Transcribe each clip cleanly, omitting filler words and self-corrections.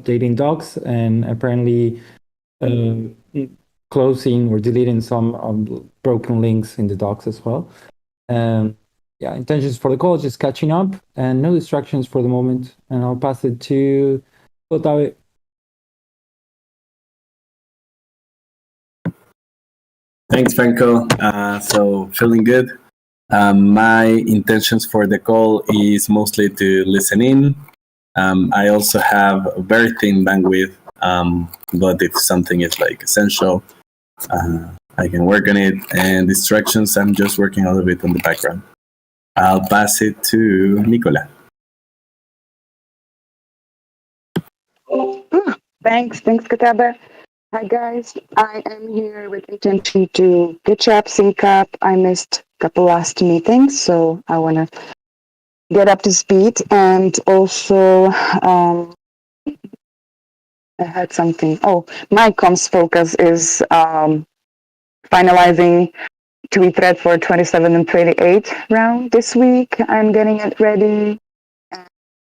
updating docs and apparently closing or deleting some broken links in the docs as well. Yeah, intentions for the call, just catching up and no distractions for the moment. And I'll pass it to Otave. Thanks, Franco. So feeling good. My intentions for the call is mostly to listen in. I also have a very thin bandwidth, but if something is like essential, I can work on it. And distractions, I'm just working a little bit on the background. I'll pass it to Nicola. Thanks, Katabe. Hi guys, I am here with intention to catch up, sync up. I missed a couple last meetings, so I want to get up to speed. And also, I had something. Oh, my comms focus is finalizing tweet thread for 27 and 28 round this week. I'm getting it ready.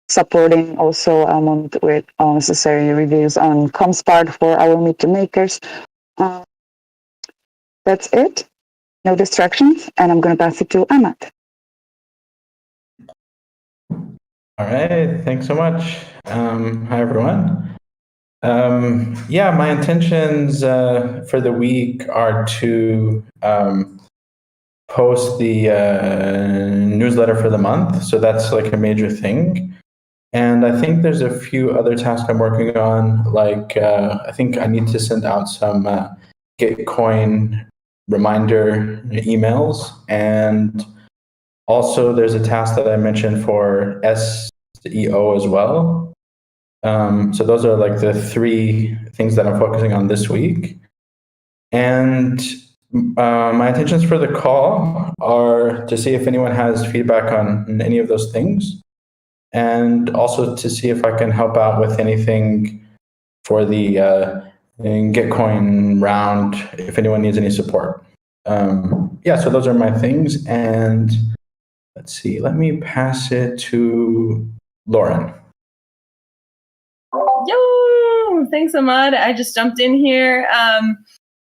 Supporting also Almond with all necessary reviews on comms part for our Meet the Makers. That's it. No distractions, and I'm going to pass it to Amat. All right, thanks so much. Hi, everyone. Yeah, my intentions for the week are to post the newsletter for the month. So that's like a major thing. And I think there's a few other tasks I'm working on. Like I think I need to send out some Gitcoin reminder emails. And also there's a task that I mentioned for SEO as well. So those are like the three things that I'm focusing on this week. And my intentions for the call are to see if anyone has feedback on any of those things, and also to see if I can help out with anything for the Gitcoin round, if anyone needs any support. Yeah, so those are my things. And let's see, let me pass it to Lauren. Yo, thanks, Ahmad. I just jumped in here.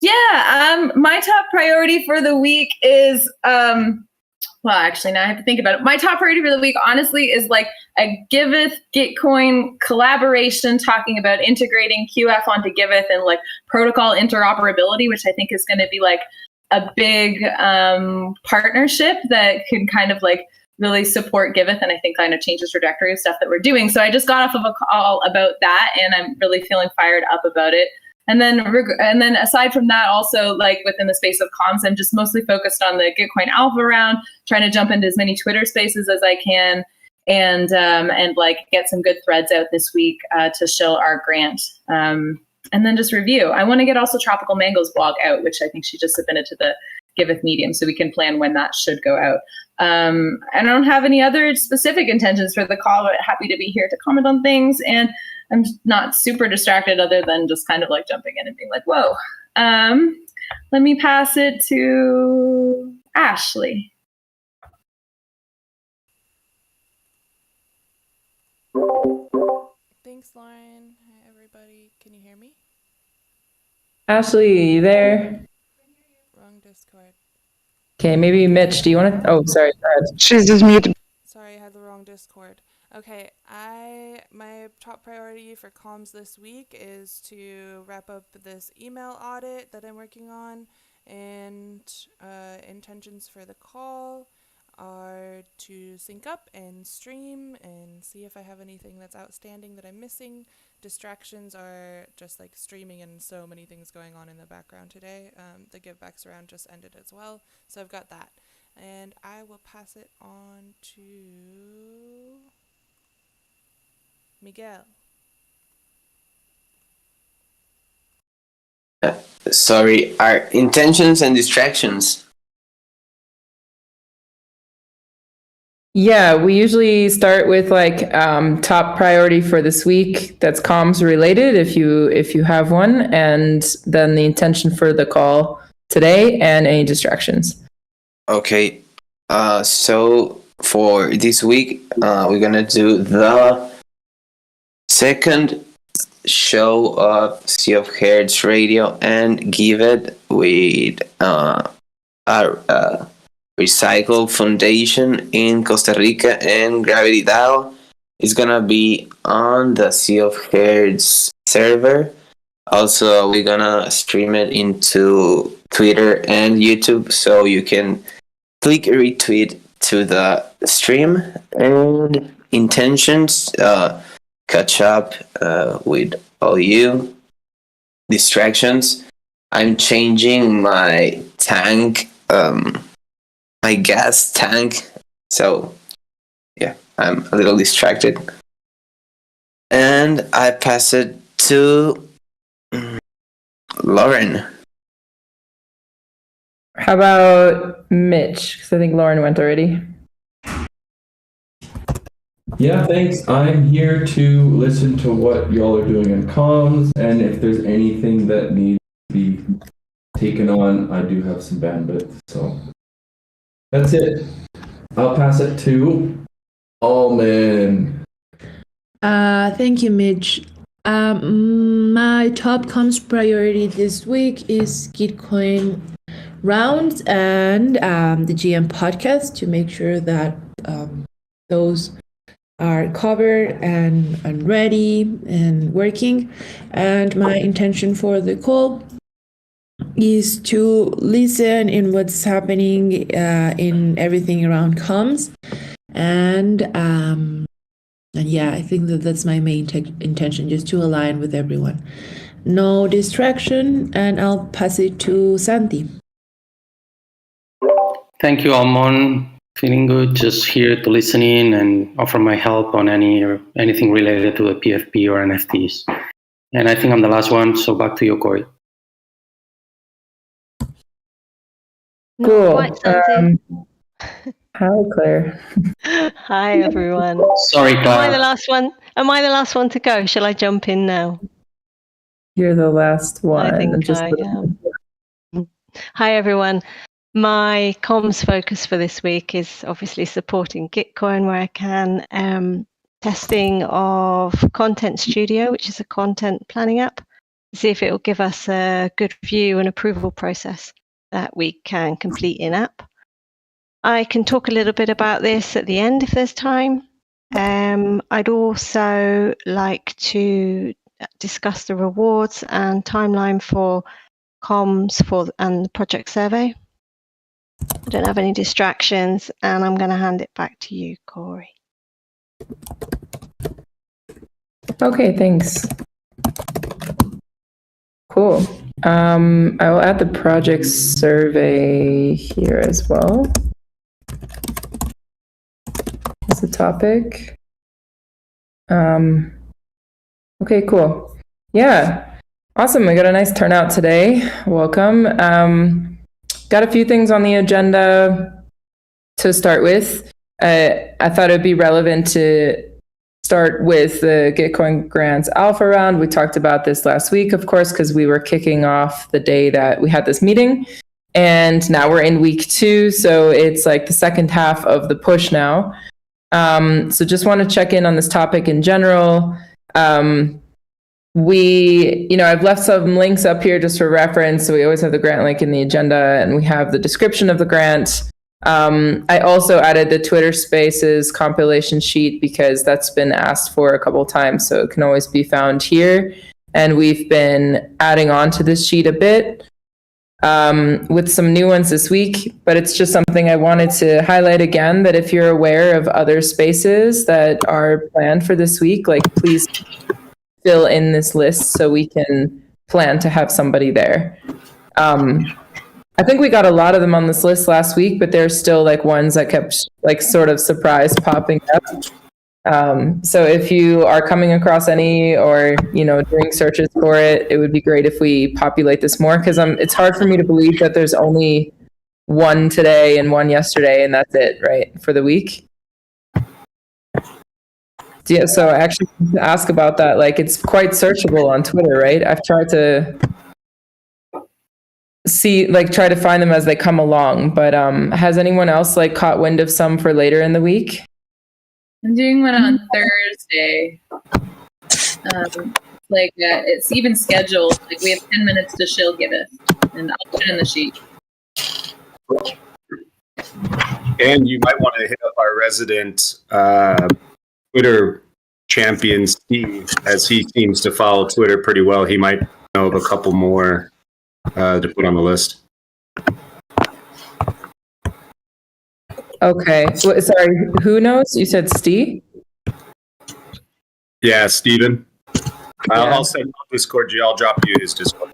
My top priority for the week is, well, actually, now I have to think about it. My top priority for the week, honestly, is like a Giveth Gitcoin collaboration talking about integrating QF onto Giveth and like protocol interoperability, which I think is going to be like a big partnership that can kind of like really support Giveth and I think kind of change the trajectory of stuff that we're doing. So I just got off of a call about that and I'm really feeling fired up about it. And then aside from that, also like within the space of comms, I'm just mostly focused on the Gitcoin Alpha round, trying to jump into as many Twitter spaces as I can, and like get some good threads out this week to show our grant. And then just review. I want to get also Tropical Mango's blog out, which I think she just submitted to the Giveth Medium, so we can plan when that should go out. I don't have any other specific intentions for the call, but happy to be here to comment on things. And I'm not super distracted other than just kind of like jumping in and being like, whoa. Let me pass it to Ashley. Thanks, Lauren. Hi, everybody. Can you hear me? Ashley, you there? Wrong Discord. Okay, maybe Mitch, do you want to? Oh, sorry. Go ahead. She's just muted. Sorry, I had the wrong Discord. Okay, my top priority for comms this week is to wrap up this email audit that I'm working on, and intentions for the call are to sync up and stream and see if I have anything that's outstanding that I'm missing. Distractions are just like streaming and so many things going on in the background today. The Givebacks round just ended as well, so I've got that. And I will pass it on to Miguel. Sorry, our intentions and distractions. Yeah, we usually start with like top priority for this week that's comms related, if you have one, and then the intention for the call today and any distractions. Okay, so for this week, we're gonna do the second show of Sea of Herds Radio and Giveth with a recycle foundation in Costa Rica, and Gravity DAO is gonna be on the Sea of Herds server. Also, we're gonna stream it into Twitter and YouTube, so you can click retweet to the stream. And intentions, catch up with all you. Distractions, I'm changing my tank, my gas tank, so yeah, I'm a little distracted. And I pass it to Lauren. How about Mitch? Because I think Lauren went already. Yeah, thanks. I'm here to listen to what y'all are doing in comms, and if there's anything that needs to be taken on, I do have some bandwidth, so that's it. I'll pass it to Alman. Thank you, Mitch. My top comms priority this week is Gitcoin rounds and the GM podcast to make sure that those are covered and ready and working. And my intention for the call is to listen in what's happening in everything around comms. And yeah, I think that's my main intention, just to align with everyone. No distraction, and I'll pass it to Santi. Thank you, Almon. Feeling good, just here to listen in and offer my help on anything related to the PFP or NFTs. And I think I'm the last one, so back to you, Corey. Cool. Quite, Santi. Hi, Claire. Hi, everyone. Sorry, Claire. Am I the last one? Am I the last one to go? Shall I jump in now? You're the last one. I think I am. Hi, everyone. My comms focus for this week is obviously supporting Gitcoin where I can, testing of Content Studio, which is a content planning app, to see if it will give us a good view and approval process that we can complete in-app. I can talk a little bit about this at the end if there's time. I'd also like to discuss the rewards and timeline for comms and the project survey. I don't have any distractions, and I'm going to hand it back to you, Corey. Okay, thanks. Cool. I will add the project survey here as well. That's the topic. Okay, cool. Yeah, awesome. We got a nice turnout today. Welcome. Got a few things on the agenda to start with. I thought it'd be relevant to start with the Gitcoin Grants Alpha round. We talked about this last week, of course, because we were kicking off the day that we had this meeting. And now we're in week 2, so it's like the second half of the push now. So just want to check in on this topic in general. I've left some links up here just for reference. So we always have the grant link in the agenda, and we have the description of the grant. I also added the Twitter Spaces compilation sheet because that's been asked for a couple of times, so it can always be found here. And we've been adding on to this sheet a bit with some new ones this week, but it's just something I wanted to highlight again, that if you're aware of other spaces that are planned for this week, like please fill in this list so we can plan to have somebody there. I think we got a lot of them on this list last week, but there's still like ones that kept like sort of surprise popping up. So if you are coming across any or, doing searches for it, it would be great if we populate this more, because it's hard for me to believe that there's only one today and one yesterday and that's it, right, for the week. Yeah, so I actually want to ask about that. Like, it's quite searchable on Twitter, right? I've tried to try to find them as they come along, but has anyone else caught wind of some for later in the week? I'm doing one on Thursday. like it's even scheduled. Like we have 10 minutes to shill Giveth, and I'll put it in the sheet. And you might want to hit up our resident Twitter champion, Steve, as he seems to follow Twitter pretty well. He might know of a couple more to put on the list. Okay. Sorry, who knows? You said Steve? Yeah, Steven. Yeah. I'll send Discord. I'll drop you his Discord.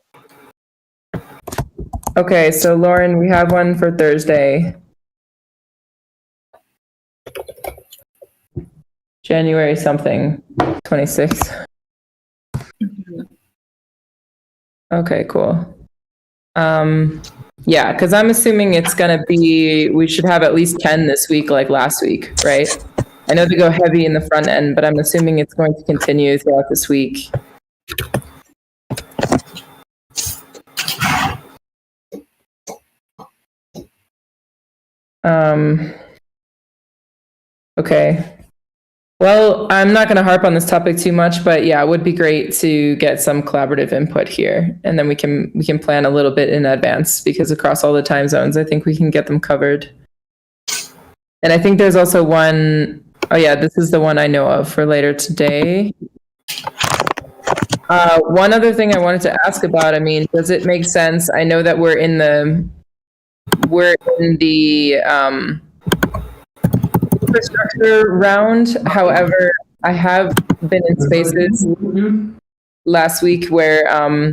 Okay, so Lauren, we have one for Thursday. January something, 26th. Okay, cool. Yeah, because I'm assuming it's gonna be, we should have at least 10 this week, like last week, right? I know they go heavy in the front end, but I'm assuming it's going to continue throughout this week. Okay. Well, I'm not going to harp on this topic too much, but yeah, it would be great to get some collaborative input here, and then we can plan a little bit in advance, because across all the time zones, I think we can get them covered. And I think there's also one, oh yeah, this is the one I know of for later today. One other thing I wanted to ask about, I mean, does it make sense? I know that we're in the infrastructure round. However, I have been in spaces last week where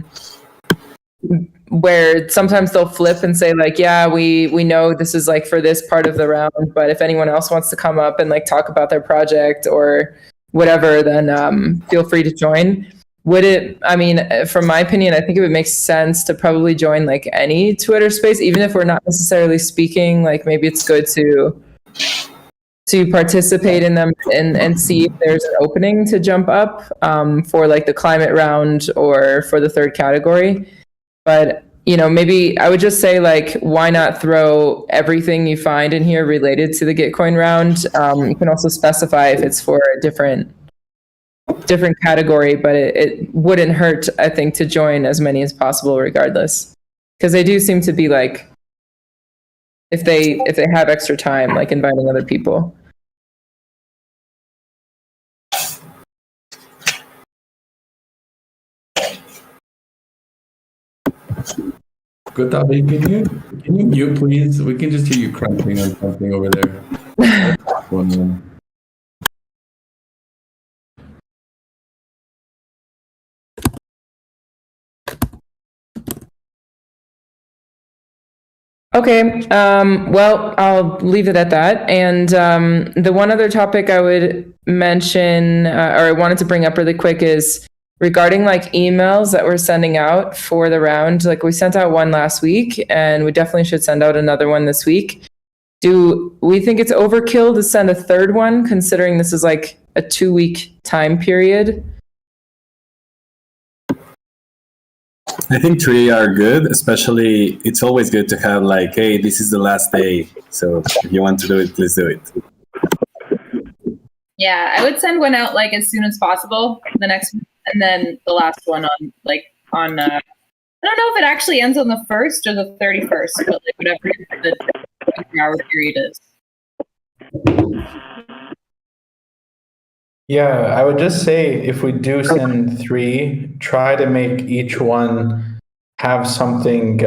sometimes they'll flip and say like, yeah, we know this is like for this part of the round, but if anyone else wants to come up and like talk about their project or whatever, then feel free to join. Would it, I mean, from my opinion, I think it would make sense to probably join like any Twitter space, even if we're not necessarily speaking. Like maybe it's good to participate in them and see if there's an opening to jump up for like the climate round or for the third category. But, you know, maybe I would just say like, why not throw everything you find in here related to the Gitcoin round? You can also specify if it's for a different category, but it wouldn't hurt, I think, to join as many as possible regardless. Because they do seem to be like, if they have extra time, like inviting other people. Good thought. Can you mute, please? We can just hear you crunching on something over there. Okay, well, I'll leave it at that. And the one other topic I would mention, or I wanted to bring up really quick, is regarding like emails that we're sending out for the round. Like we sent out one last week, and we definitely should send out another one this week. Do we think it's overkill to send a third one, considering this is like a 2-week time period? I think 3 are good, especially it's always good to have like, hey, this is the last day. So if you want to do it, please do it. Yeah, I would send one out like as soon as possible, the next, and then the last one on I don't know if it actually ends on the 1st or the 31st, but like whatever the 24-hour period is. Yeah, I would just say if we do send 3, try to make each one have something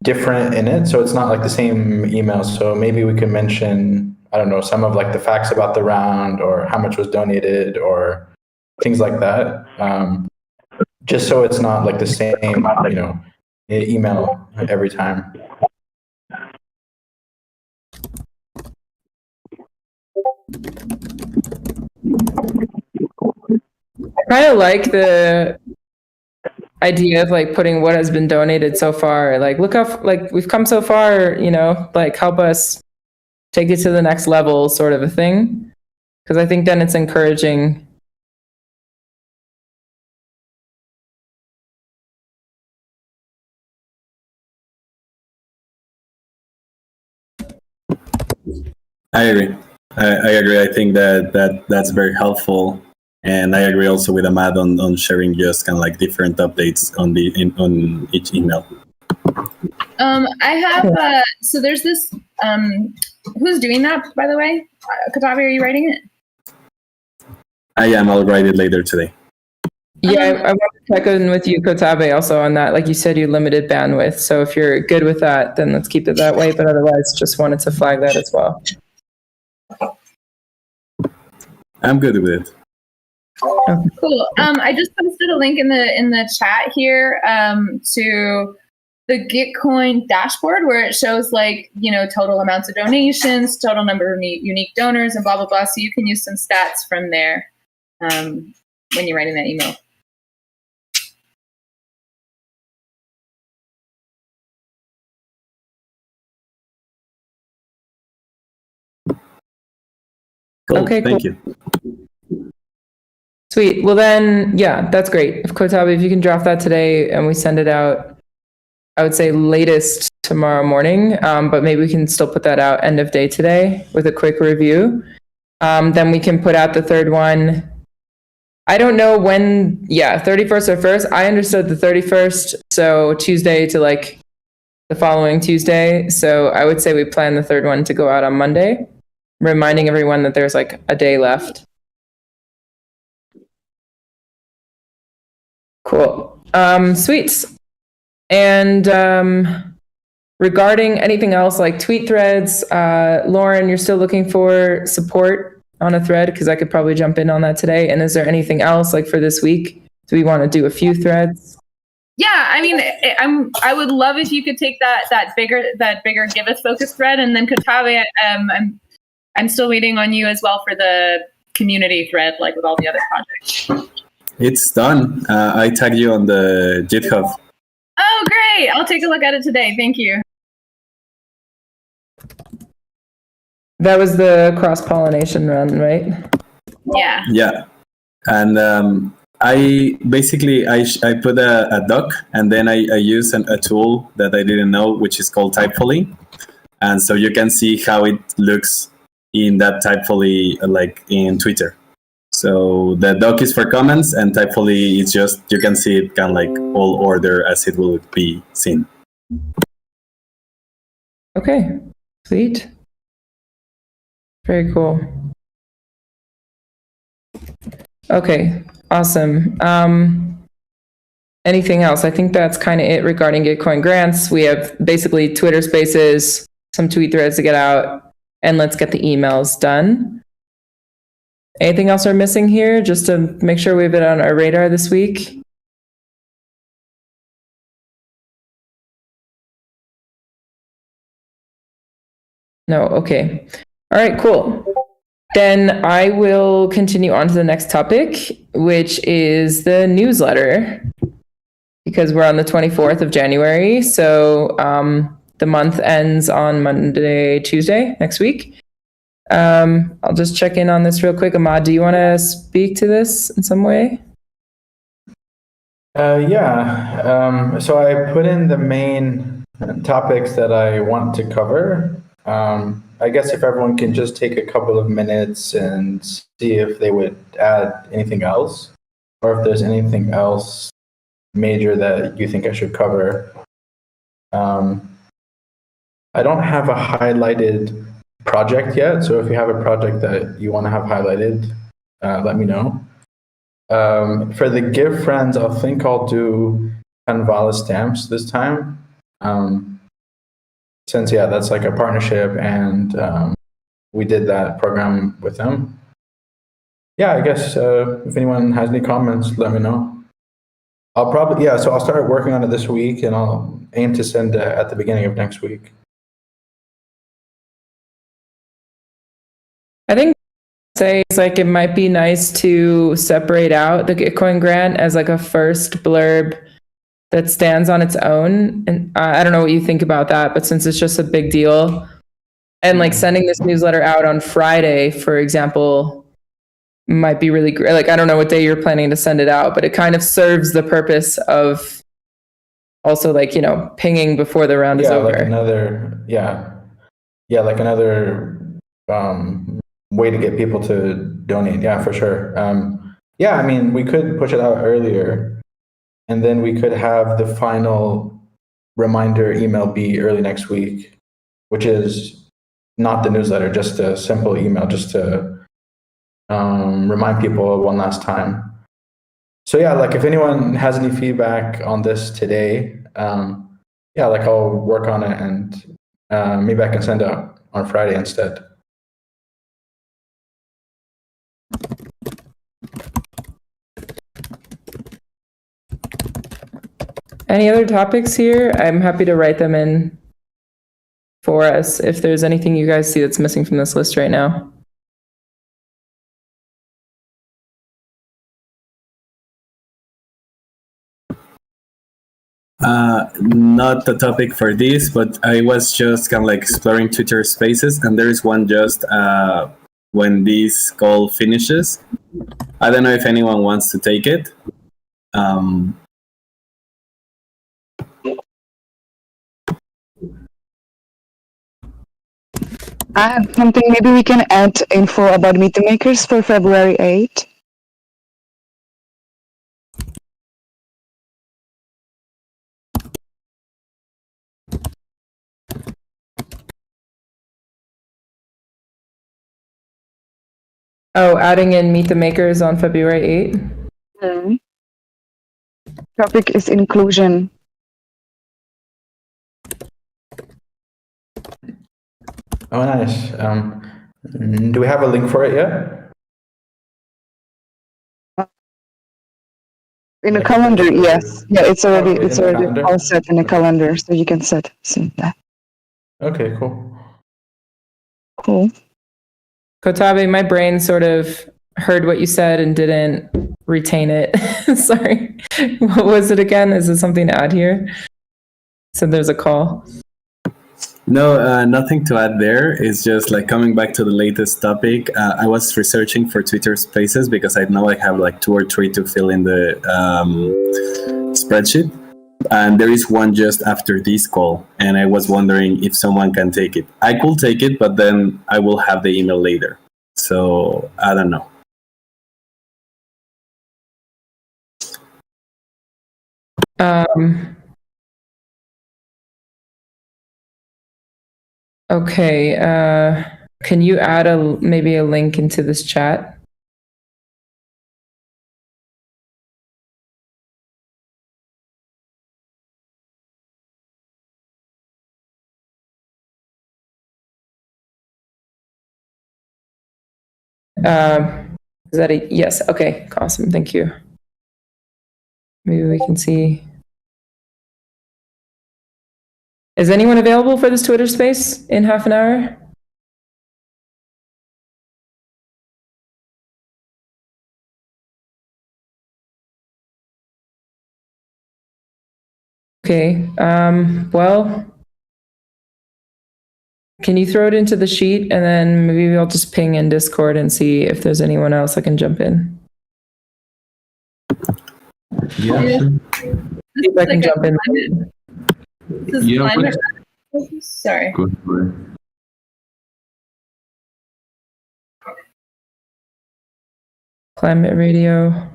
different in it, so it's not like the same email. So maybe we can mention, I don't know, some of like the facts about the round or how much was donated or things like that. Just so it's not like the same, you know, email every time. I kind of like the idea of like putting what has been donated so far. Like, look how like we've come so far, you know, like help us take it to the next level, sort of a thing. Because I think then it's encouraging. I agree. I agree. I think that's very helpful. And I agree also with Ahmad on sharing just kind of like different updates on each email. I have, so there's this, who's doing that, by the way? Katabi, are you writing it? I am. I'll write it later today. Yeah, I want to check in with you, Kotabe, also on that. Like you said, you limited bandwidth. So if you're good with that, then let's keep it that way. But otherwise, just wanted to flag that as well. I'm good with it. Okay. Cool. I just posted a link in the chat here to the Gitcoin dashboard where it shows like, you know, total amounts of donations, total number of unique donors, and blah, blah, blah. So you can use some stats from there when you're writing that email. Cool. Okay, Thank cool. you. Sweet. Well then, yeah, that's great. If Kotabe, if you can draft that today and we send it out, I would say latest tomorrow morning, but maybe we can still put that out end of day today with a quick review. Then we can put out the third one. I don't know when, 31st or 1st. I understood the 31st, so Tuesday to like the following Tuesday. So I would say we plan the third one to go out on Monday, reminding everyone that there's like a day left. Cool. Sweet. And regarding anything else like tweet threads, Lauren, you're still looking for support on a thread? Because I could probably jump in on that today. And is there anything else like for this week? Do we want to do a few threads? Yeah, I mean, I would love if you could take that bigger Giveth focus thread, and then Katabe, I'm still waiting on you as well for the community thread, like with all the other projects. It's done. I tagged you on the GitHub. Oh, great! I'll take a look at it today. Thank you. That was the cross-pollination run, right? Yeah. Yeah. And I basically, I put a doc, and then I use a tool that I didn't know, which is called Typefully. And so you can see how it looks in that Typefully, like in Twitter. So the doc is for comments, and Typefully is just, you can see it kind of like all order as it will be seen. Okay, sweet. Very cool. Okay, awesome. Anything else? I think that's kind of it regarding Gitcoin grants. We have basically Twitter Spaces, some tweet threads to get out, and let's get the emails done. Anything else we're missing here, just to make sure we have it on our radar this week? No, okay. All right, cool. Then I will continue on to the next topic, which is the newsletter, because we're on the 24th of January. So the month ends on Monday, Tuesday, next week. I'll just check in on this real quick. Ahmad, do you want to speak to this in some way? Yeah. So I put in the main topics that I want to cover. I guess if everyone can just take a couple of minutes and see if they would add anything else, or if there's anything else major that you think I should cover. I don't have a highlighted project yet, so if you have a project that you want to have highlighted, let me know. For the Give Friends, I think I'll do Canvala stamps this time. Since, that's like a partnership, and we did that program with them. Yeah, I guess if anyone has any comments, let me know. I'll probably, so I'll start working on it this week, and I'll aim to send it at the beginning of next week. I think say it's like it might be nice to separate out the Gitcoin grant as like a first blurb that stands on its own. And I don't know what you think about that, but since it's just a big deal, and like sending this newsletter out on Friday, for example, might be really great. Like, I don't know what day you're planning to send it out, but it kind of serves the purpose of also like, pinging before the round is over. Like another, like another way to get people to donate. Yeah, for sure. Yeah, I mean, we could push it out earlier, and then we could have the final reminder email be early next week, which is not the newsletter, just a simple email, just to remind people one last time. So yeah, like if anyone has any feedback on this today, yeah, like I'll work on it and maybe I can send it on Friday instead. Any other topics here? I'm happy to write them in for us if there's anything you guys see that's missing from this list right now. Not the topic for this, but I was just kind of like exploring Twitter Spaces, and there is one just when this call finishes. I don't know if anyone wants to take it. I have something. Maybe we can add info about Meet the Makers for February 8th. Oh, adding in Meet the Makers on February 8th? Mm-hmm. Topic is inclusion. Oh, nice. Do we have a link for it yet? In a calendar, yes. Yeah, it's already calendar? all set in a calendar, so you can set that. Okay, cool. Cool. Kotabe, my brain sort of heard what you said and didn't retain it. Sorry. What was it again? Is it something to add here? So there's a call. No, nothing to add there. It's just like coming back to the latest topic. I was researching for Twitter Spaces because I know I have like 2 or 3 to fill in the spreadsheet. And there is one just after this call. And I was wondering if someone can take it. I could take it, but then I will have the email later. So I don't know. Okay, can you add maybe a link into this chat? Is that a yes? Okay, awesome. Thank you. Maybe we can see. Is anyone available for this Twitter space in half an hour? Okay, well, can you throw it into the sheet and then maybe I'll just ping in Discord and see if there's anyone else that can jump in. Yeah, sure. See if I can jump in. Yeah, Sorry. go for it. Climate radio.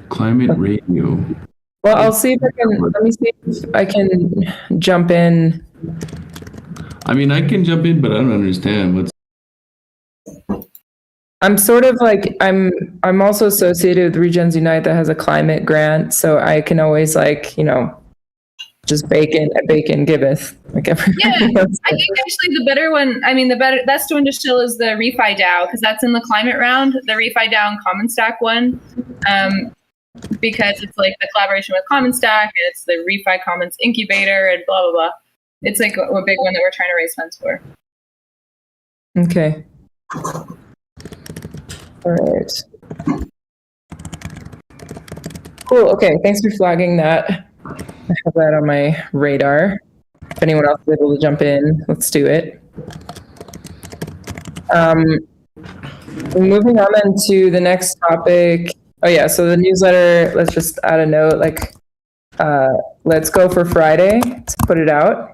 Climate radio. Well, I'll see if I can, let me see if I can jump in. I mean, I can jump in, but I don't understand what's. I'm sort of like, I'm also associated with Regions Unite that has a climate grant, so I can always like, you know, just bake in Giveth. Like everything else. I think actually the better one, I mean, the best one to show is the Refi DAO, because that's in the climate round, the Refi DAO and Common Stack one. Because it's like the collaboration with Common Stack, and it's the Refi Commons incubator and blah, blah, blah. It's like a big one that we're trying to raise funds for. Okay. All right. Cool. Okay. Thanks for flagging that. I have that on my radar. If anyone else is able to jump in, let's do it. Moving on then to the next topic. Oh yeah, so the newsletter, let's just add a note, like, let's go for Friday to put it out.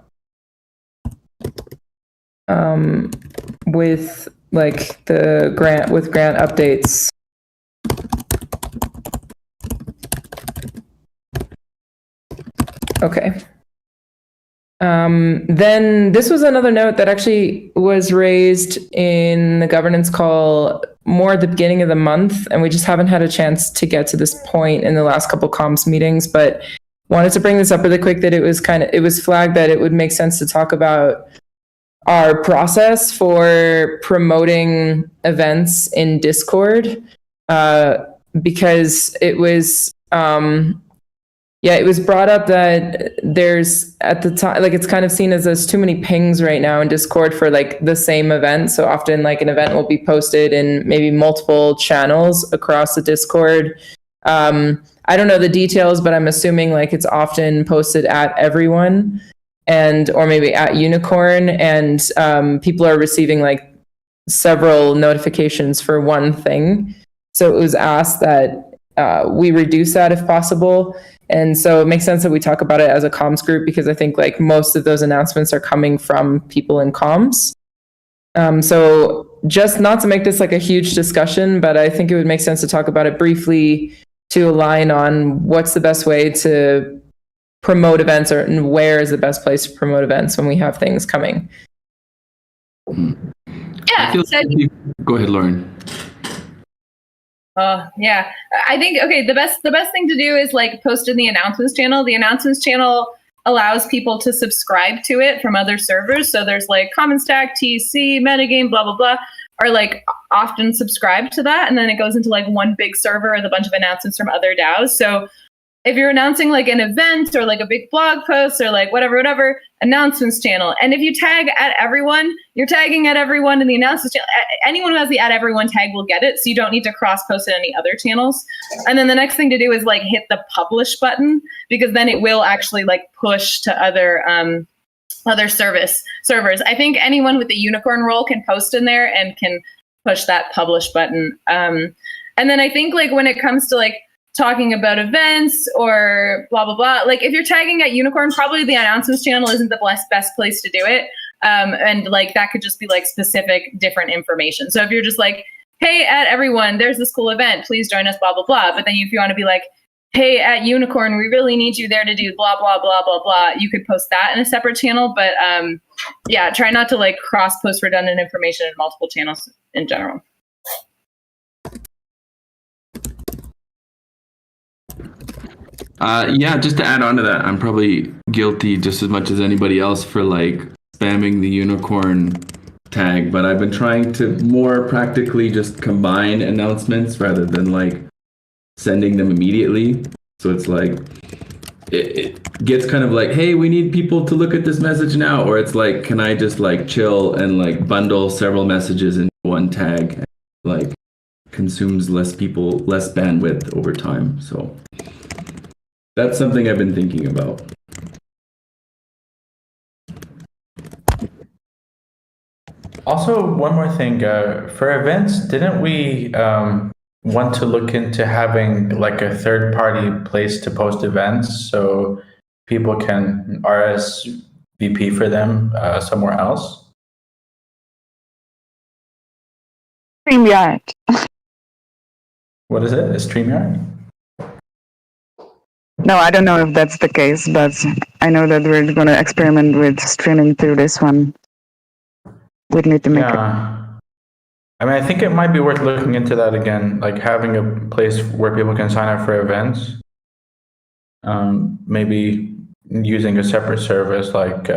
With like the grant updates Okay. Then this was another note that actually was raised in the governance call more at the beginning of the month, and we just haven't had a chance to get to this point in the last couple comms meetings, but wanted to bring this up really quick that it was flagged that it would make sense to talk about our process for promoting events in Discord, because it was it was brought up that there's at the time, like it's kind of seen as there's too many pings right now in Discord for like the same event. So often like an event will be posted in maybe multiple channels across the Discord. I don't know the details, but I'm assuming like it's often posted at everyone or maybe at Unicorn, and people are receiving like several notifications for one thing. So it was asked that we reduce that if possible. And so it makes sense that we talk about it as a comms group, because I think like most of those announcements are coming from people in comms. So just not to make this like a huge discussion, but I think it would make sense to talk about it briefly to align on what's the best way to promote events, and where is the best place to promote events when we have things coming. Yeah. Go ahead, Lauren. Yeah. I think, okay, the best thing to do is like post in the announcements channel. The announcements channel allows people to subscribe to it from other servers. So there's like Common Stack, TC, Metagame, blah, blah, blah, are like often subscribed to that. And then it goes into like one big server with a bunch of announcements from other DAOs. So if you're announcing like an event or like a big blog post or like whatever, announcements channel. And if you tag at everyone, you're tagging at everyone in the announcements channel. Anyone who has the at everyone tag will get it. So you don't need to cross post in any other channels. And then the next thing to do is like hit the publish button, because then it will actually like push to other servers. I think anyone with the Unicorn role can post in there and can push that publish button. And then I think like when it comes to like talking about events or blah, blah, blah. Like if you're tagging at Unicorn, probably the announcements channel isn't the best place to do it. And like that could just be like specific different information. So if you're just like, hey, at everyone, there's this cool event, please join us, blah, blah, blah. But then if you want to be like, hey, at Unicorn, we really need you there to do blah, blah, blah, blah, blah, you could post that in a separate channel. But yeah, try not to like cross post redundant information in multiple channels in general. Yeah, just to add on to that, I'm probably guilty just as much as anybody else for like spamming the Unicorn tag, but I've been trying to more practically just combine announcements rather than like sending them immediately. So it's like it gets kind of like, hey, we need people to look at this message now, or it's like, can I just like chill and like bundle several messages in one tag? Like consumes less bandwidth over time. So that's something I've been thinking about. Also, one more thing, for events, didn't we want to look into having like a third-party place to post events so people can RSVP for them somewhere else? StreamYard. What is it? A StreamYard? No, I don't know if that's the case, but I know that we're going to experiment with streaming through this one. We'd need to make it. I mean, I think it might be worth looking into that again, like having a place where people can sign up for events. Maybe using a separate service like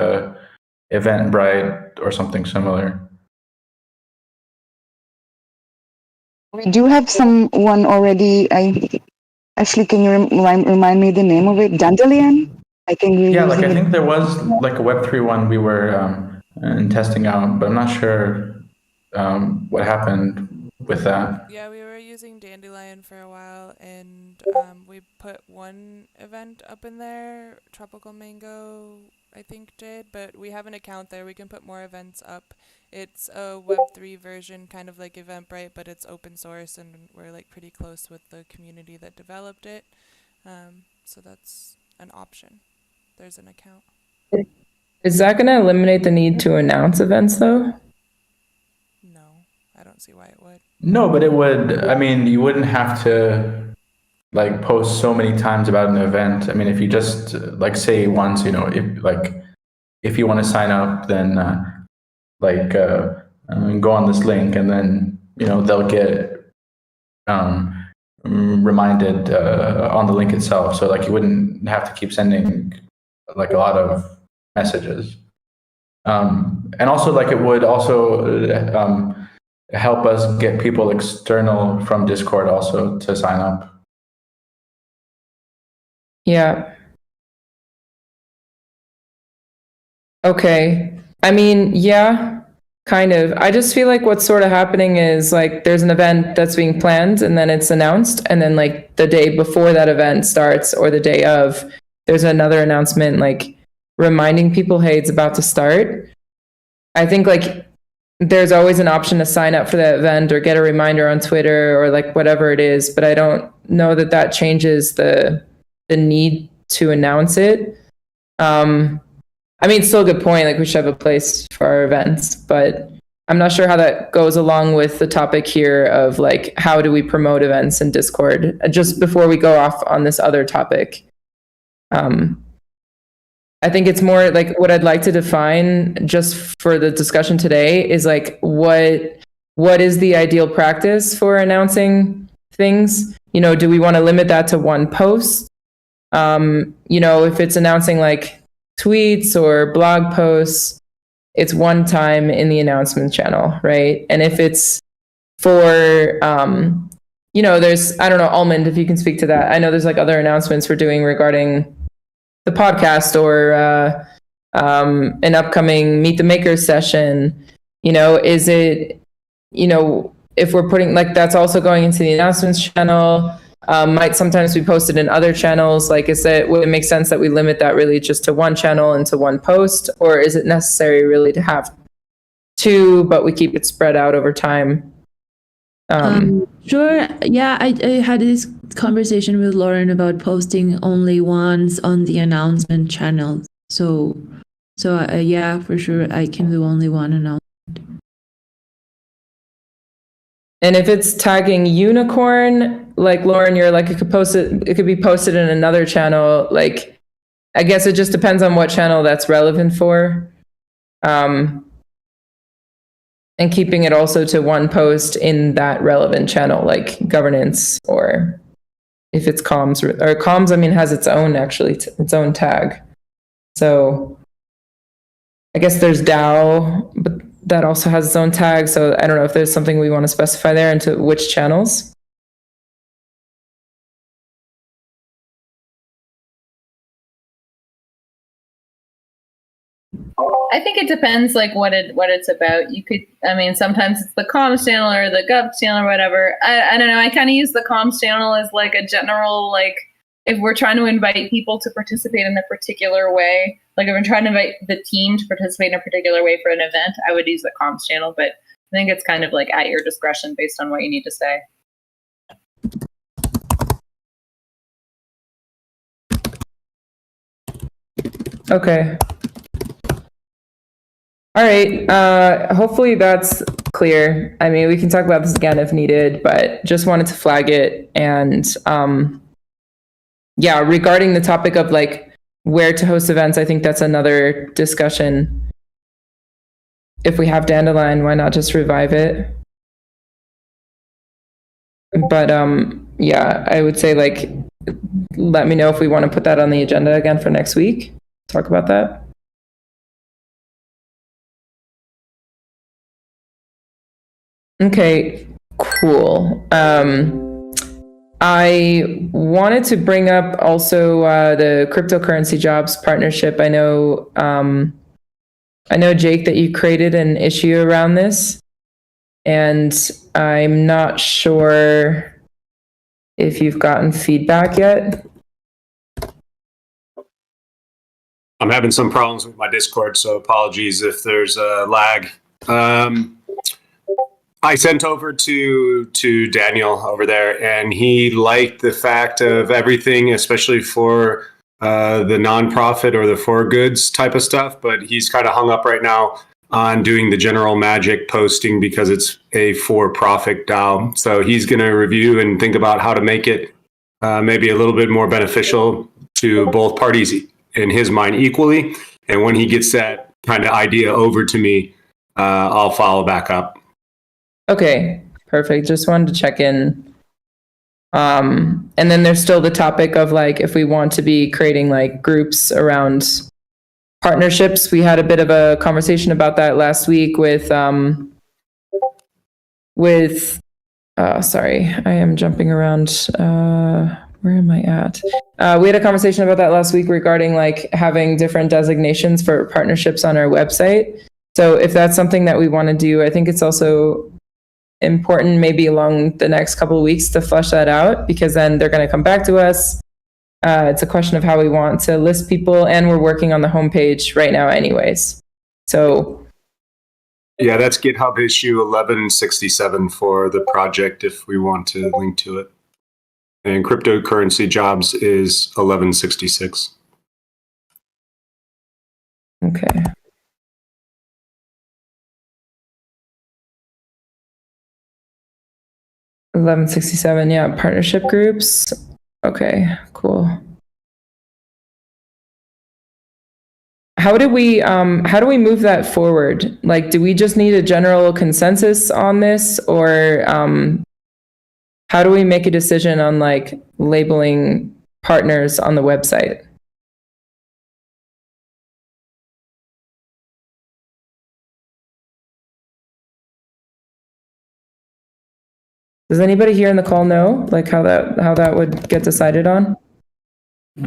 Eventbrite or something similar. We do have someone already. Ashley, can you remind me the name of it? Dandelion? I think I think there was like a Web3 one we were testing out, but I'm not sure what happened with that. Yeah, we were using Dandelion for a while, and we put one event up in there. Tropical Mango, I think, did, but we have an account there. We can put more events up. It's a Web3 version, kind of like Eventbrite, but it's open source, and we're like pretty close with the community that developed it. So that's an option. There's an account. Is that going to eliminate the need to announce events, though? No, don't see why it would. No, but it would. I mean, you wouldn't have to like post so many times about an event. I mean, if you just like say once, if you want to sign up, then go on this link, and then they'll get reminded on the link itself. So like you wouldn't have to keep sending like a lot of messages. And also like it would also help us get people external from Discord also to sign up. Yeah. Okay. I mean, yeah, kind of. I just feel like what's sort of happening is like there's an event that's being planned and then it's announced, and then like the day before that event starts or the day of, there's another announcement like reminding people, hey, it's about to start. I think like there's always an option to sign up for that event or get a reminder on Twitter or like whatever it is, but I don't know that that changes the need to announce it. I mean, it's still a good point. Like we should have a place for our events, but I'm not sure how that goes along with the topic here of like, how do we promote events in Discord? Just before we go off on this other topic. I think it's more like what I'd like to define just for the discussion today is like, what is the ideal practice for announcing things? Do we want to limit that to one post? If it's announcing like tweets or blog posts, it's one time in the announcement channel, right? And if it's for, there's, I don't know, Almond, if you can speak to that. I know there's like other announcements we're doing regarding the podcast or an upcoming Meet the Makers session. Is it, if we're putting like that's also going into the announcements channel, might sometimes be posted in other channels. Like, would it make sense that we limit that really just to one channel and to one post, or is it necessary really to have two, but we keep it spread out over time? Sure. Yeah, I had this conversation with Lauren about posting only once on the announcement channel. So yeah, for sure, I can do only one announcement. And if it's tagging unicorn, like Lauren, you're like, it could be posted in another channel. Like, I guess it just depends on what channel that's relevant for. And keeping it also to one post in that relevant channel, like governance, or if it's comms or comms, I mean, has its own its own tag. So I guess there's DAO, but that also has its own tag. So I don't know if there's something we want to specify there into which channels. I think it depends like what it's about. You could, I mean, sometimes it's the comms channel or the gov channel or whatever. I don't know. I kind of use the comms channel as like a general, like if we're trying to invite people to participate in a particular way, like if we're trying to invite the team to participate in a particular way for an event, I would use the comms channel, but I think it's kind of like at your discretion based on what you need to say. Okay. All right. Hopefully that's clear. I mean, we can talk about this again if needed, but just wanted to flag it. And yeah, regarding the topic of like where to host events, I think that's another discussion. If we have Dandelion, why not just revive it? But yeah, I would say like, let me know if we want to put that on the agenda again for next week. Talk about that. Okay, cool. I wanted to bring up also the cryptocurrency jobs partnership. I know Jake that you created an issue around this, and I'm not sure if you've gotten feedback yet. I'm having some problems with my Discord, so apologies if there's a lag. I sent over to Daniel over there, and he liked the fact of everything, especially for the nonprofit or the for goods type of stuff. But he's kind of hung up right now on doing the general magic posting because it's a for-profit DAO. So he's going to review and think about how to make it maybe a little bit more beneficial to both parties in his mind equally. And when he gets that kind of idea over to me, I'll follow back up. Okay, perfect. Just wanted to check in. And then there's still the topic of like, if we want to be creating like groups around partnerships. We had a bit of a conversation about that last week with sorry, I am jumping around. Where am I at? We had a conversation about that last week regarding like having different designations for partnerships on our website. So if that's something that we want to do, I think it's also important maybe along the next couple of weeks to flesh that out, because then they're going to come back to us. It's a question of how we want to list people, and we're working on the homepage right now anyways. So yeah, that's GitHub issue 1167 for the project if we want to link to it. And cryptocurrency jobs is 1166. Okay. $11.67, yeah, partnership groups. Okay, cool. How do we move that forward? Like, do we just need a general consensus on this, or how do we make a decision on like labeling partners on the website? Does anybody here in the call know like how that would get decided on?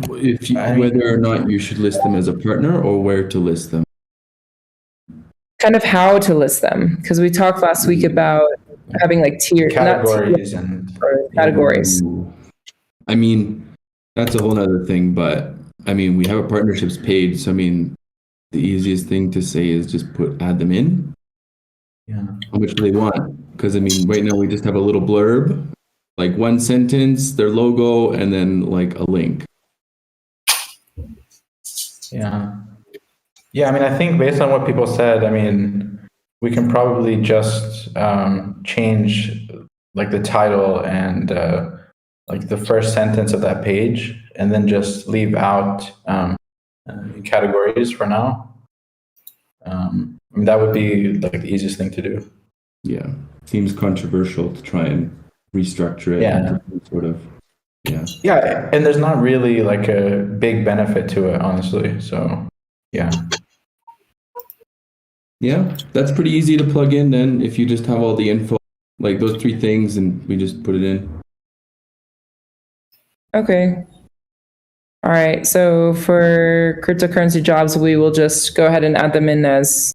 Whether or not you should list them as a partner or where to list them. Kind of how to list them, because we talked last week about having like tier categories categories. I mean, that's a whole nother thing, but I mean, we have a partnerships page, so I mean, the easiest thing to say is just add them in. Yeah. How much do they want? Because I mean, right now we just have a little blurb, like one sentence, their logo, and then like a link. Yeah. Yeah, I mean, I think based on what people said, I mean, we can probably just change like the title and like the first sentence of that page, and then just leave out categories for now. I mean, that would be like the easiest thing to do. Yeah, seems controversial to try and restructure it. Yeah. Into some sort of. Yeah. Yeah, and there's not really like a big benefit to it, honestly. So, yeah. Yeah, that's pretty easy to plug in then if you just have all the info, like those three things, and we just put it in. Okay. All right. So for cryptocurrency jobs, we will just go ahead and add them in as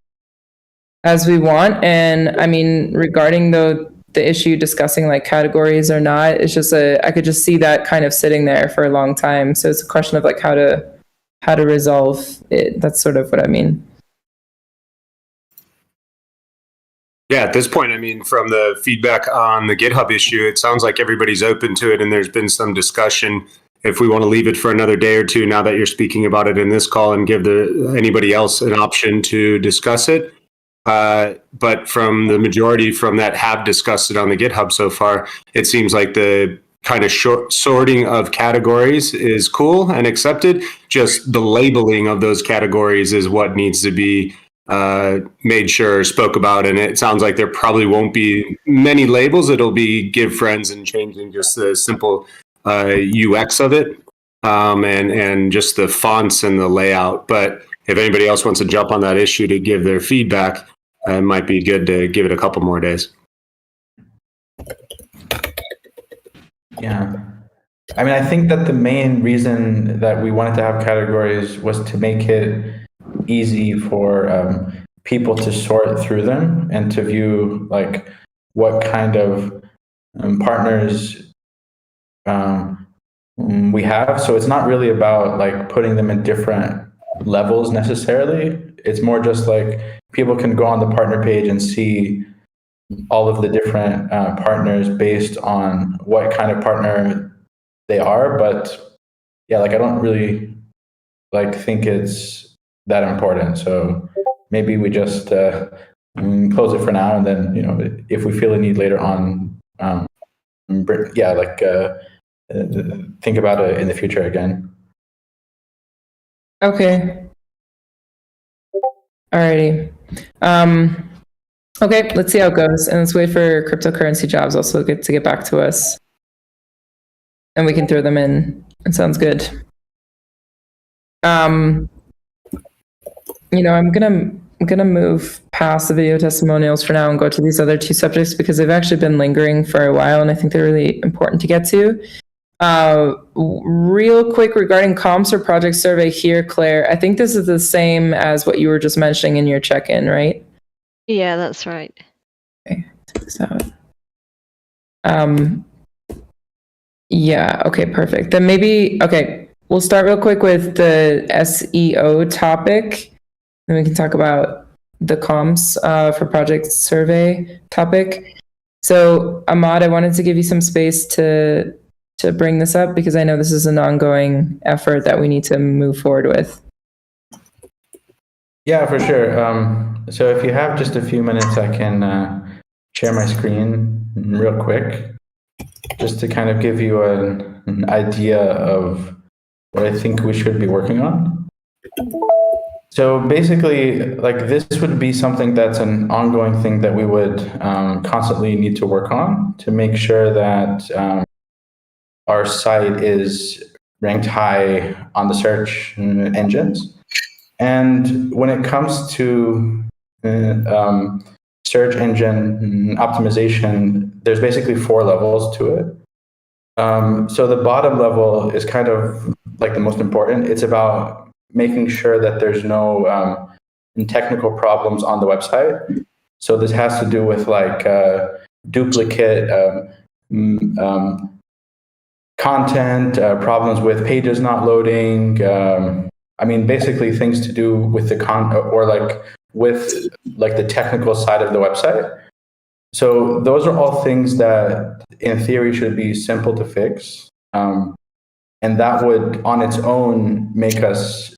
we want. And I mean, regarding the issue discussing like categories or not, it's just I could just see that kind of sitting there for a long time. So it's a question of like how to resolve it. That's sort of what I mean. Yeah, at this point, I mean, from the feedback on the GitHub issue, it sounds like everybody's open to it, and there's been some discussion. If we want to leave it for another day or two, now that you're speaking about it in this call, and give anybody else an option to discuss it. But from the majority from that have discussed it on the GitHub so far, it seems like the kind of short sorting of categories is cool and accepted. Just the labeling of those categories is what needs to be made sure, spoke about, and it sounds like there probably won't be many labels. It'll be give friends and changing just the simple UX of it, and just the fonts and the layout. But if anybody else wants to jump on that issue to give their feedback, it might be good to give it a couple more days. Yeah. I mean, I think that the main reason that we wanted to have categories was to make it easy for people to sort through them and to view like what kind of partners we have. So it's not really about like putting them in different levels necessarily. It's more just like people can go on the partner page and see all of the different partners based on what kind of partner they are. But yeah, like I don't really like think it's that important. So maybe we just close it for now, and then if we feel a need later on, think about it in the future again. Okay. Alrighty. Okay, let's see how it goes, and let's wait for cryptocurrency jobs also to get back to us, and we can throw them in. It sounds good. I'm gonna move past the video testimonials for now and go to these other two subjects because they've actually been lingering for a while, and I think they're really important to get to. Real quick regarding comps or project survey here, Claire, I think this is the same as what you were just mentioning in your check-in, right? Yeah, that's right. Okay, so, yeah, okay, perfect. Then okay, we'll start real quick with the SEO topic, then we can talk about the comps for project survey topic. So, Ahmad, I wanted to give you some space to bring this up because I know this is an ongoing effort that we need to move forward with. Yeah, for sure. So if you have just a few minutes, I can share my screen real quick, just to kind of give you an idea of what I think we should be working on. So basically, like this would be something that's an ongoing thing that we would constantly need to work on to make sure that our site is ranked high on the search engines. And when it comes to search engine optimization, there's basically 4 levels to it. So the bottom level is kind of like the most important. It's about making sure that there's no technical problems on the website. So this has to do with like duplicate content, problems with pages not loading. I mean, basically things to do with the or like with like the technical side of the website. So those are all things that in theory should be simple to fix. And that would on its own make us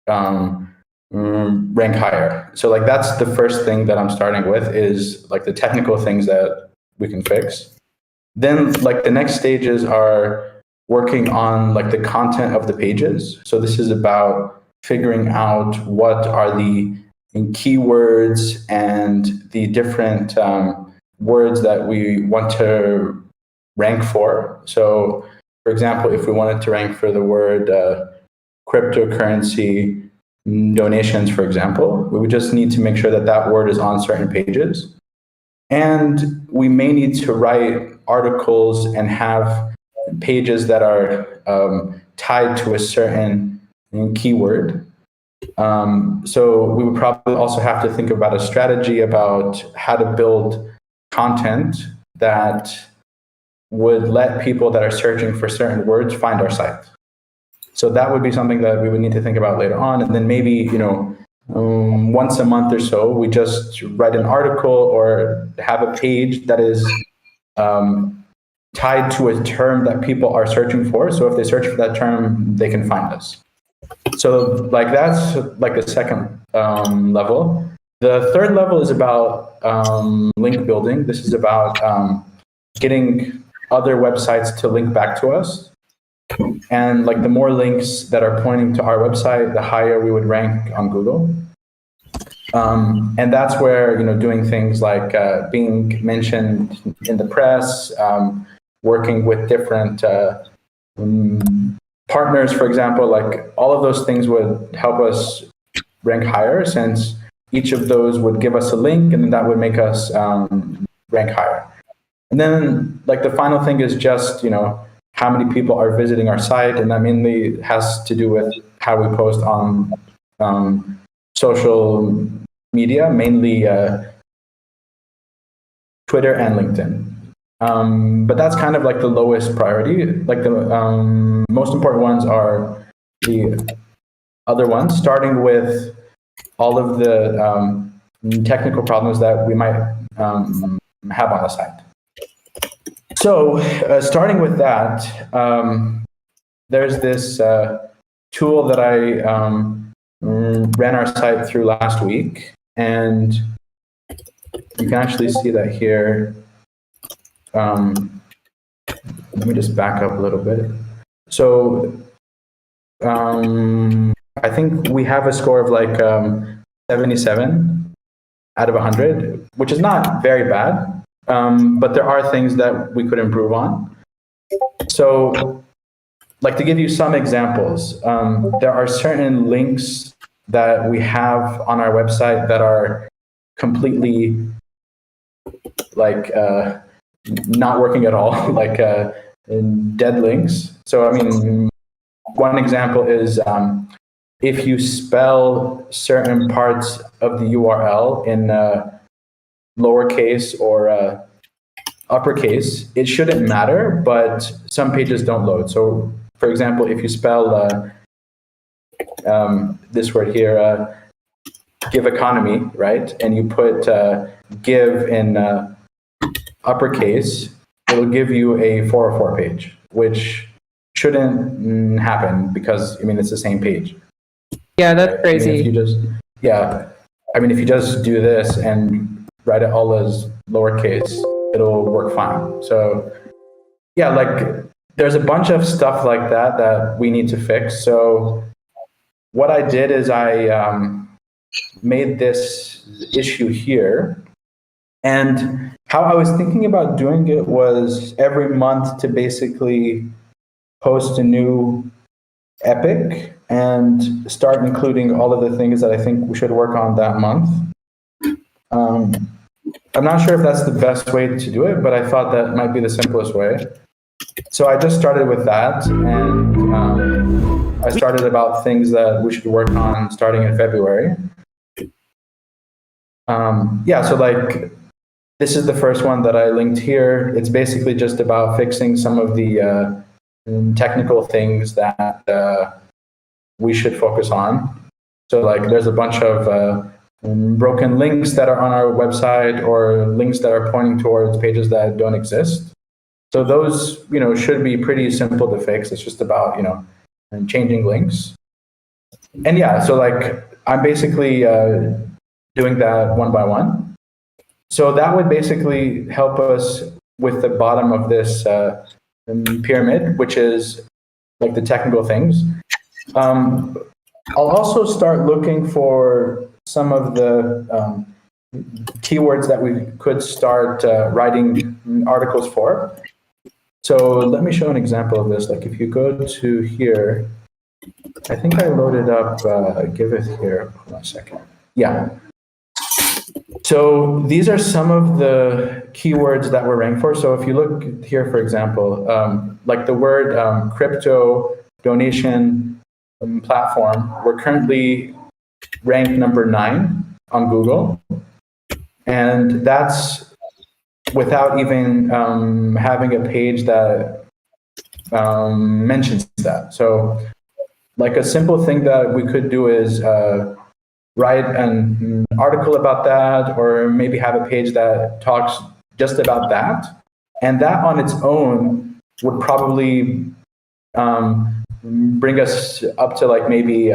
rank higher. So like that's the first thing that I'm starting with is like the technical things that we can fix. Then like the next stages are working on like the content of the pages. So this is about figuring out what are the keywords and the different words that we want to rank for. So for example, if we wanted to rank for the word cryptocurrency donations, for example, we would just need to make sure that that word is on certain pages. And we may need to write articles and have pages that are tied to a certain keyword. So we would probably also have to think about a strategy about how to build content that would let people that are searching for certain words find our site. So that would be something that we would need to think about later on. And then maybe, once a month or so, we just write an article or have a page that is tied to a term that people are searching for. So if they search for that term, they can find us. So like that's like the second level. The third level is about link building. This is about getting other websites to link back to us. And like the more links that are pointing to our website, the higher we would rank on Google. And that's where, doing things like being mentioned in the press, working with different partners, for example, like all of those things would help us rank higher, since each of those would give us a link and then that would make us rank higher. And then like the final thing is just, how many people are visiting our site, and that mainly has to do with how we post on social media, mainly Twitter and LinkedIn. But that's kind of like the lowest priority. Like the most important ones are the other ones, starting with all of the technical problems that we might have on the site. So starting with that, there's this tool that I ran our site through last week, and you can actually see that here. Let me just back up a little bit. So I think we have a score of like 77 out of 100, which is not very bad, but there are things that we could improve on. So, like, to give you some examples, there are certain links that we have on our website that are completely like not working at all, like dead links. So, I mean, one example is if you spell certain parts of the URL in lowercase or uppercase, it shouldn't matter, but some pages don't load. So, for example, if you spell this word here, give economy, right, and you put give in uppercase, it'll give you a 404 page, which shouldn't happen because, I mean, it's the same page. Yeah, that's crazy. I mean, if you just do this and write it all as lowercase, it'll work fine. So yeah, like there's a bunch of stuff like that that we need to fix. So what I did is I made this issue here, and how I was thinking about doing it was every month to basically post a new epic and start including all of the things that I think we should work on that month. I'm not sure if that's the best way to do it, but I thought that might be the simplest way. So I just started with that, and I started about things that we should work on starting in February. Yeah, so like this is the first one that I linked here. It's basically just about fixing some of the technical things that we should focus on. So like there's a bunch of broken links that are on our website, or links that are pointing towards pages that don't exist. So those, should be pretty simple to fix. It's just about, changing links. And yeah, so like I'm basically doing that one by one. So that would basically help us with the bottom of this pyramid, which is like the technical things. I'll also start looking for some of the keywords that we could start writing articles for. So let me show an example of this. Like if you go to here, I think I loaded up Giveth here. Hold on a second. Yeah. So these are some of the keywords that we're ranked for. So if you look here, for example, like the word crypto donation platform, we're currently ranked number 9 on Google. And that's without even having a page that mentions that. So like a simple thing that we could do is write an article about that, or maybe have a page that talks just about that. And that on its own would probably bring us up to like maybe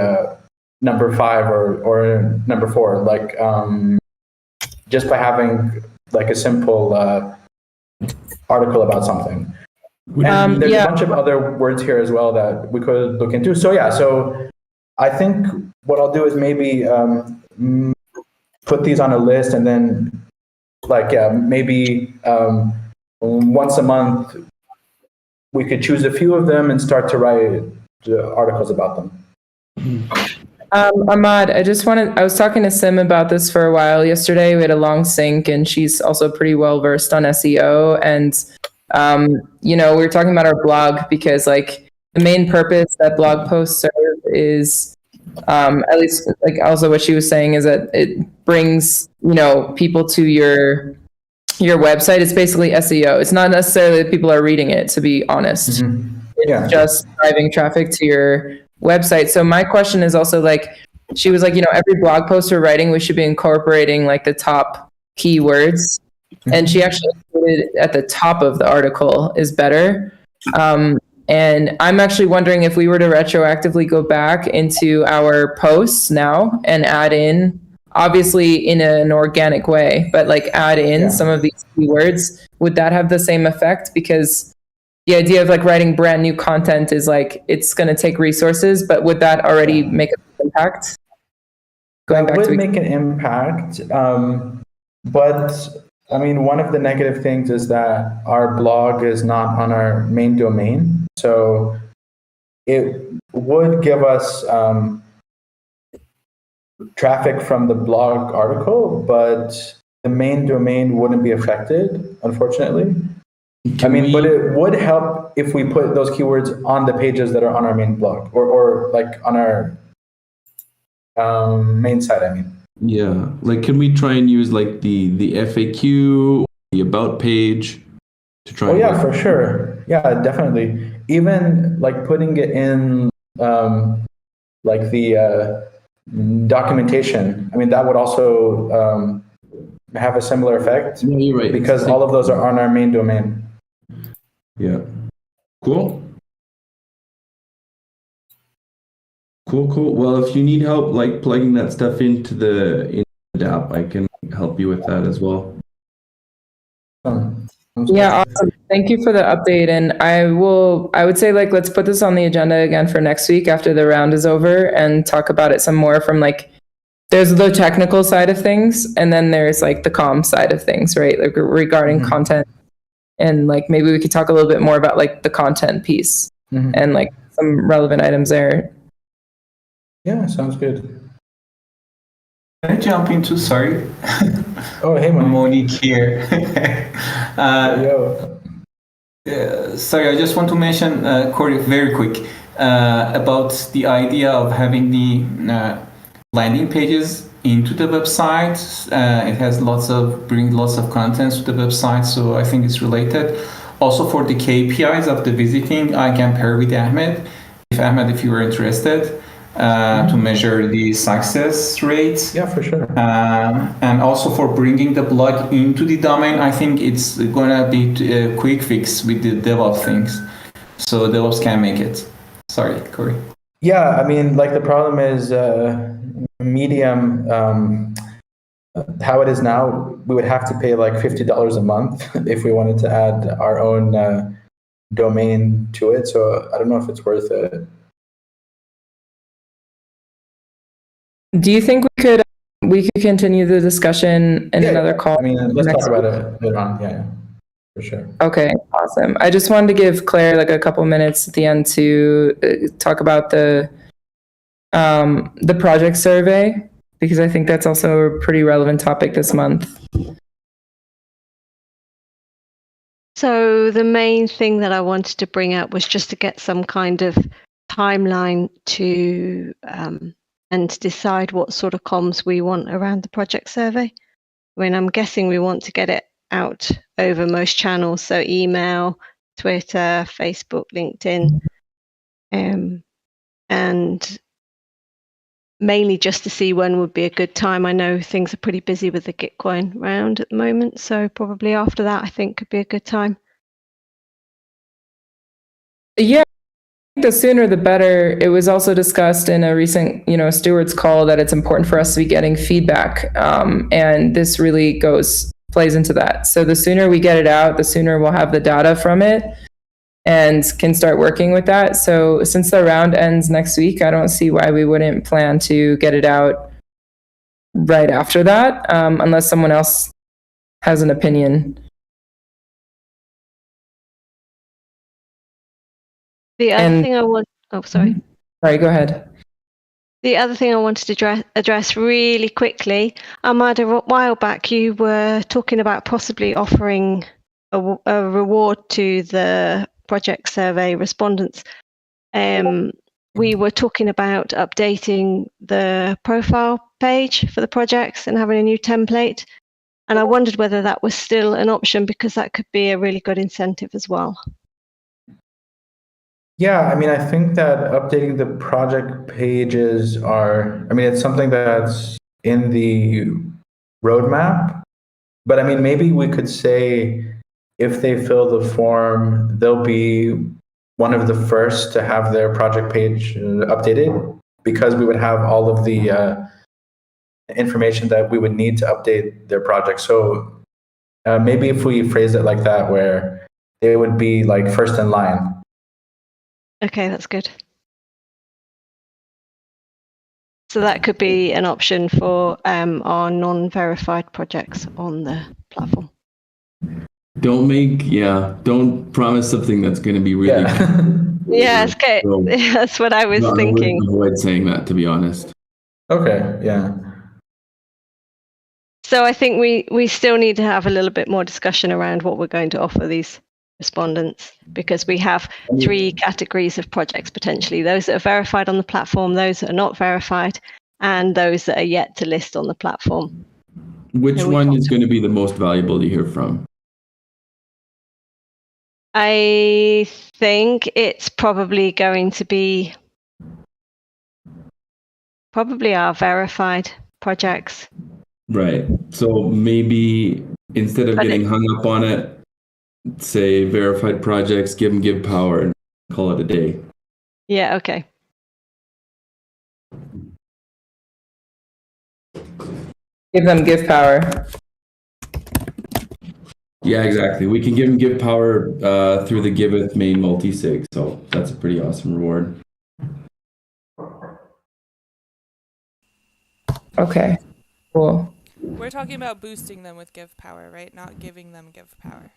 number 5 or number 4, like just by having like a simple article about something. And there's a bunch of other words here as well that we could look into. So yeah, so I think what I'll do is maybe put these on a list, and then like, yeah, maybe once a month we could choose a few of them and start to write articles about them. Ahmad, I was talking to Sim about this for a while yesterday. We had a long sync, and she's also pretty well versed on SEO. And, we were talking about our blog because like the main purpose that blog posts serve is, at least like also what she was saying is that it brings, people to your website. It's basically SEO. It's not necessarily that people are reading it, to be honest. Mm-hmm. It's just driving traffic to your website. So my question is also like, she was like, every blog post we're writing, we should be incorporating like the top keywords. And she actually included at the top of the article is better. And I'm actually wondering if we were to retroactively go back into our posts now and add in, obviously in an organic way, but like add in some of these keywords, would that have the same effect? Because the idea of like writing brand new content is like, it's going to take resources, but would that already make an impact? That would make an impact. But I mean, one of the negative things is that our blog is not on our main domain. So it would give us traffic from the blog article, but the main domain wouldn't be affected, unfortunately. But it would help if we put those keywords on the pages that are on our main blog or like on our main site, I mean. Yeah, like can we try and use like the FAQ, the about page to try? Oh yeah, for sure. Yeah, definitely. Even like putting it in like the documentation. I mean, that would also have a similar effect. Yeah, you're right. Because all of those are on our main domain. Yeah. Cool. Cool. Well, if you need help like plugging that stuff into the app, I can help you with that as well. Yeah, awesome. Thank you for the update. And I would say like, let's put this on the agenda again for next week after the round is over and talk about it some more from like, there's the technical side of things and then there's like the comm side of things, right? Like regarding content, and like maybe we could talk a little bit more about like the content piece and like some relevant items there. Yeah, sounds good. Can I jump into, sorry? Oh, hey, Monique here. Sorry, I just want to mention, Corey, very quick, about the idea of having the landing pages into the website. It has bring lots of contents to the website, so I think it's related. Also for the KPIs of the visiting, I can pair with Ahmed, if you were interested. To measure the success rates. Yeah, for sure. And also for bringing the blog into the domain, I think it's going to be a quick fix with the DevOps things. So DevOps can make it. Sorry, Corey. Yeah, I mean, like the problem is Medium, how it is now, we would have to pay like $50 a month if we wanted to add our own domain to it. So I don't know if it's worth it. Do you think we could continue the discussion in another call? I mean, let's talk about it later on. Yeah, for sure. Okay, awesome. I just wanted to give Claire like a couple minutes at the end to talk about the project survey, because I think that's also a pretty relevant topic this month. So the main thing that I wanted to bring up was just to get some kind of timeline to and decide what sort of comms we want around the project survey. I mean, I'm guessing we want to get it out over most channels, so email, Twitter, Facebook, LinkedIn, and mainly just to see when would be a good time. I know things are pretty busy with the Gitcoin round at the moment, so probably after that I think could be a good time. Yeah, the sooner the better. It was also discussed in a recent, stewards call that it's important for us to be getting feedback. And this really plays into that. So the sooner we get it out, the sooner we'll have the data from it and can start working with that. So since the round ends next week, I don't see why we wouldn't plan to get it out right after that, unless someone else has an opinion. The other thing I want, sorry, go ahead. The other thing I wanted to address really quickly, Ahmad, a while back you were talking about possibly offering a reward to the project survey respondents. We were talking about updating the profile page for the projects and having a new template. And I wondered whether that was still an option, because that could be a really good incentive as well. Yeah, I mean, I think that updating the project pages it's something that's in the roadmap. But I mean, maybe we could say if they fill the form, they'll be one of the first to have their project page updated, because we would have all of the information that we would need to update their project. So maybe if we phrase it like that, where they would be like first in line. Okay, that's good. So that could be an option for our non-verified projects on the platform. Don't promise something that's going to be really. Yeah, it's okay. So, That's what I was thinking. I would avoid saying that, to be honest. Okay, yeah. So I think we still need to have a little bit more discussion around what we're going to offer these respondents, because we have 3 categories of projects potentially: those that are verified on the platform, those that are not verified, and those that are yet to list on the platform. Which one is going to be the most valuable to hear from? I think it's probably going to be our verified projects. Right. So maybe instead of getting hung up on it, say verified projects, give power, and call it a day. Yeah, okay. Give them give power. Yeah, exactly. We can give power through the Giveth main multi-sig, so that's a pretty awesome reward. Okay, cool. We're talking about boosting them with give power, right? Not giving them give power.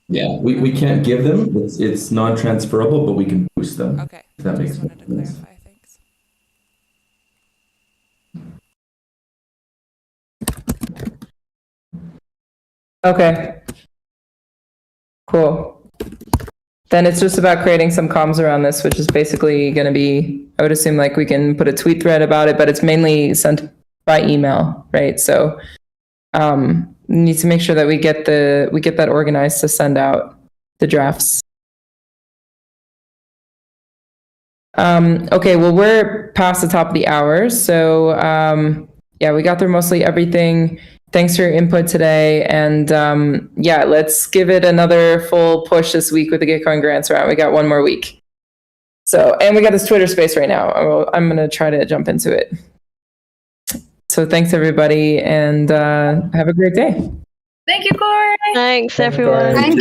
Yeah, we can't give them. It's non-transferable, but we can boost them. Okay. If that makes Just wanted to sense. clarify. Thanks. Okay. Cool. Then it's just about creating some comms around this, which is basically going to be, I would assume, like we can put a tweet thread about it, but it's mainly sent by email, right? So we need to make sure that we get that organized to send out the drafts. Okay, well, we're past the top of the hour, so yeah, we got through mostly everything. Thanks for your input today, and yeah, let's give it another full push this week with the Gitcoin grants round. We got one more week. So, and we got this Twitter space right now. I'm going to try to jump into it. So thanks, everybody, and have a great day. Thank you, Corey. Thanks, everyone. Thank you.